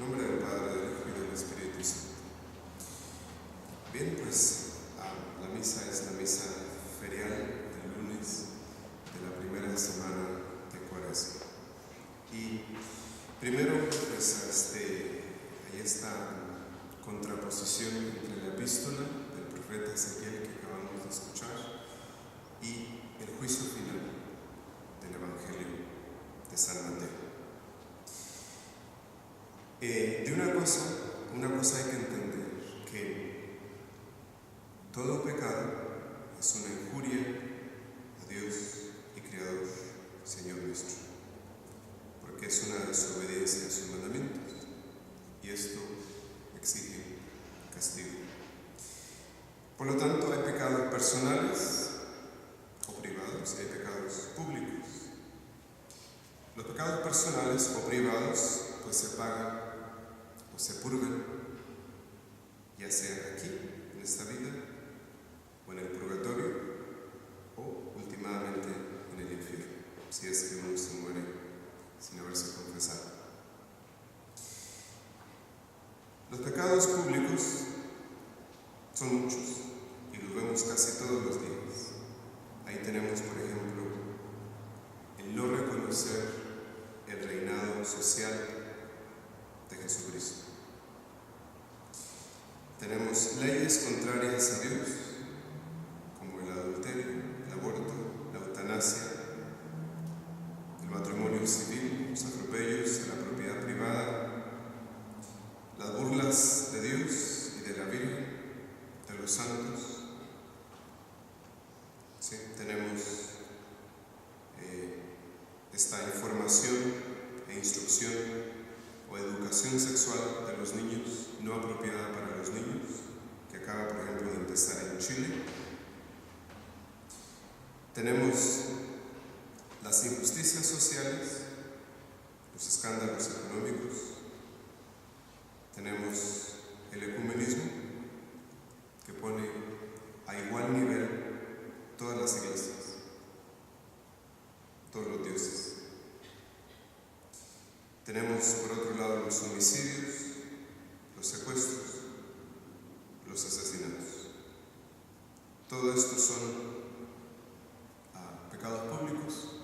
nombre del Padre, del Hijo y del Espíritu Santo. Bien, pues la misa es la misa ferial del lunes de la primera semana de Cuaresma. Y primero, pues hay esta contraposición entre la epístola del profeta Ezequiel que acabamos de escuchar y el juicio final del Evangelio de San Mateo. De una cosa hay que entender, que todo pecado es una injuria a Dios y Creador, Señor nuestro, porque es una desobediencia a sus mandamientos, y esto exige castigo. Por lo tanto, hay pecados personales o privados, y hay pecados públicos. Los pecados personales o privados pues se pagan o se purgan, ya sea aquí, en esta vida, o en el purgatorio, o últimamente en el infierno, si es que uno se muere sin haberse confesado. Los pecados públicos son muchos y los vemos casi todos los días. Ahí tenemos, por ejemplo, el no reconocer el reinado social de Jesucristo. Tenemos leyes contrarias a Dios, como el adulterio, el aborto, la eutanasia, el matrimonio civil, los atropellos de la propiedad privada, las burlas de Dios y de la Virgen, de los santos. Sí, tenemos esta información e instrucción o educación sexual de los niños no apropiada para los niños, que acaba, por ejemplo, de empezar en Chile. Tenemos las injusticias sociales, los escándalos económicos. Tenemos el ecumenismo, que pone a igual nivel todas las iglesias, todos los dioses. Tenemos, por otro lado, los homicidios, los secuestros, los asesinatos. Todo esto son pecados públicos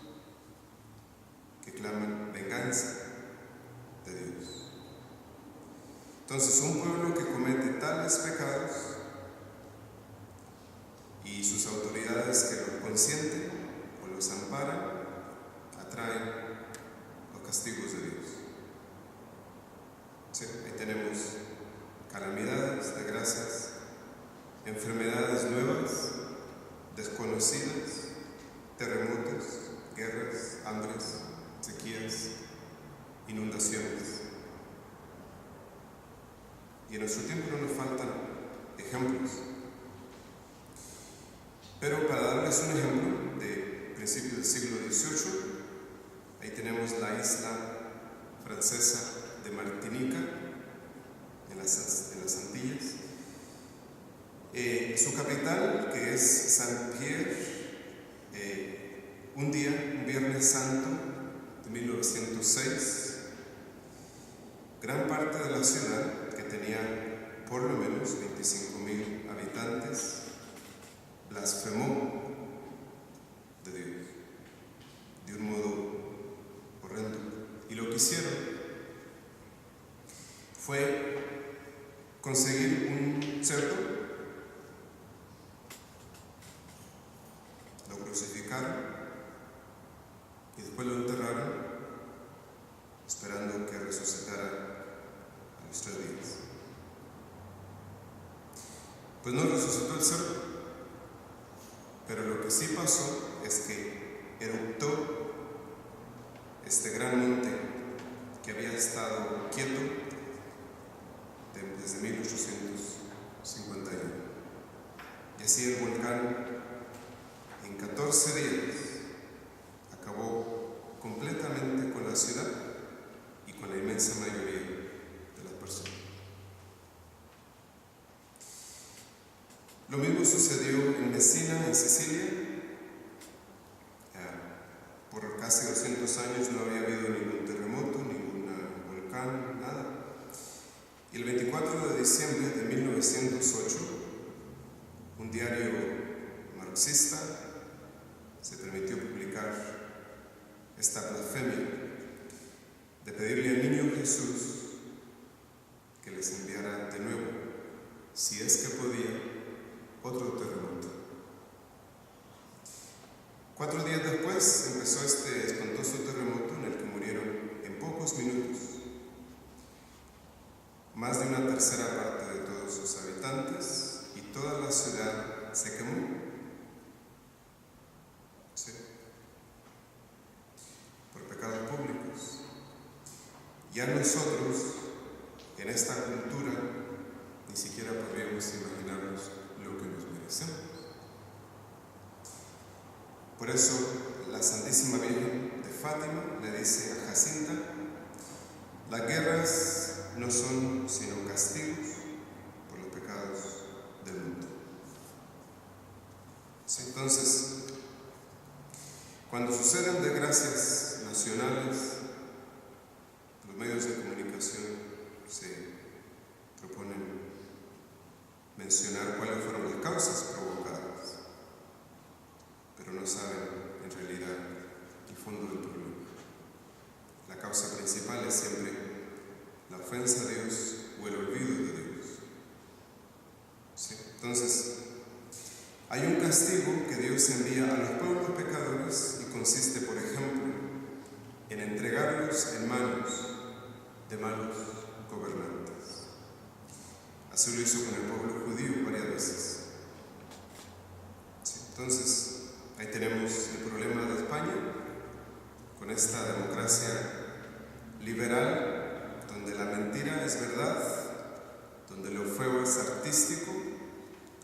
que claman venganza de Dios. Entonces, un pueblo que comete tales pecados y sus autoridades que los consienten o los amparan, atraen los castigos de Dios. Sí, ahí tenemos calamidades, desgracias, enfermedades nuevas, desconocidas, terremotos, guerras, hambres, sequías, inundaciones. Y en nuestro tiempo no nos faltan ejemplos. Pero para darles un ejemplo, de principios del siglo XVIII, ahí tenemos la isla francesa de Martinica, en las Antillas. Su capital, que es Saint-Pierre, un Viernes Santo de 1906, gran parte de la ciudad, que tenía por lo menos 25.000 habitantes, blasfemó de Dios de un modo horrendo. Y lo que hicieron fue conseguir un cerdo, lo crucificaron y después lo enterraron, esperando que resucitara a los 3 días. Pues no resucitó el cerdo, pero lo que sí pasó es que eruptó este gran monte que había estado quieto desde 1851. Y así el volcán en 14 días acabó completamente con la ciudad y con la inmensa mayoría de las personas. Lo mismo sucedió en Messina, en Sicilia. Por casi 200 años no había habido ningún terremoto, ningún volcán, nada. Y el 24 de diciembre de 1908, un diario marxista se permitió publicar esta blasfemia de pedirle al niño Jesús que les enviara de nuevo, si es que podía, otro terremoto. 4 días después empezó este espantoso terremoto en el que murieron en pocos minutos más de una tercera parte de todos sus habitantes y toda la ciudad se quemó. ¿Sí? Por pecados públicos. Ya nosotros, en esta cultura, ni siquiera podríamos imaginarnos lo que nos merecemos. Por eso, la Santísima Virgen de Fátima le dice a Jacinta: las guerras no son sino castigos por los pecados del mundo. ¿Sí? Entonces, cuando suceden desgracias nacionales, los medios de comunicación se proponen mencionar cuáles fueron las causas provocadas, pero no saben en realidad el fondo del problema. La causa principal es siempre la ofensa a Dios o el olvido de Dios. ¿Sí? Entonces, hay un castigo que Dios envía a los pueblos pecadores y consiste, por ejemplo, en entregarlos en manos de malos gobernantes. Así lo hizo con el pueblo judío varias veces. ¿Sí? Entonces, ahí tenemos el problema de España, con esta democracia liberal, donde la mentira es verdad, donde lo feo es artístico,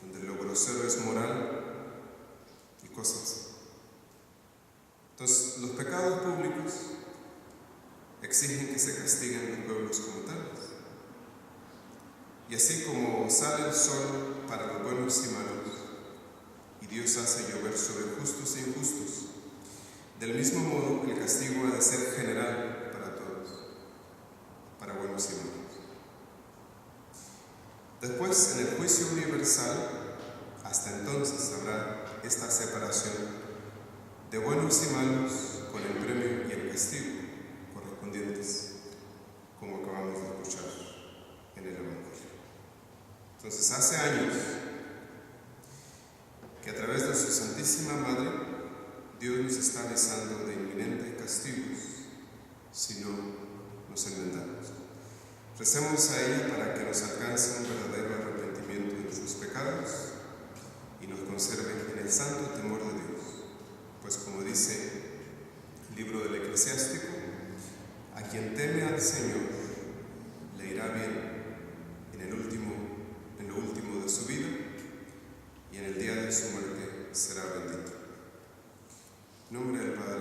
donde lo grosero es moral y cosas así. Entonces, los pecados públicos exigen que se castiguen los pueblos como tales. Y así como sale el sol para los buenos y malos, y Dios hace llover sobre justos e injustos, del mismo modo el castigo ha de ser general para todos, para buenos y malos. Después, en el juicio universal, hasta entonces habrá esta separación de buenos y malos con el premio y el castigo correspondientes, como acabamos de escuchar en el Evangelio. Entonces, hace años que a través de su Santísima Madre, Dios nos está avisando de inminentes castigos si no nos enmendamos. Recemos a ella para que nos alcance un verdadero arrepentimiento de nuestros pecados y nos conserve en el santo temor de Dios. Pues como dice el libro del Eclesiástico, a quien teme al Señor le irá bien en lo último de su vida, y en el día de su muerte será bendito. En nombre del Padre,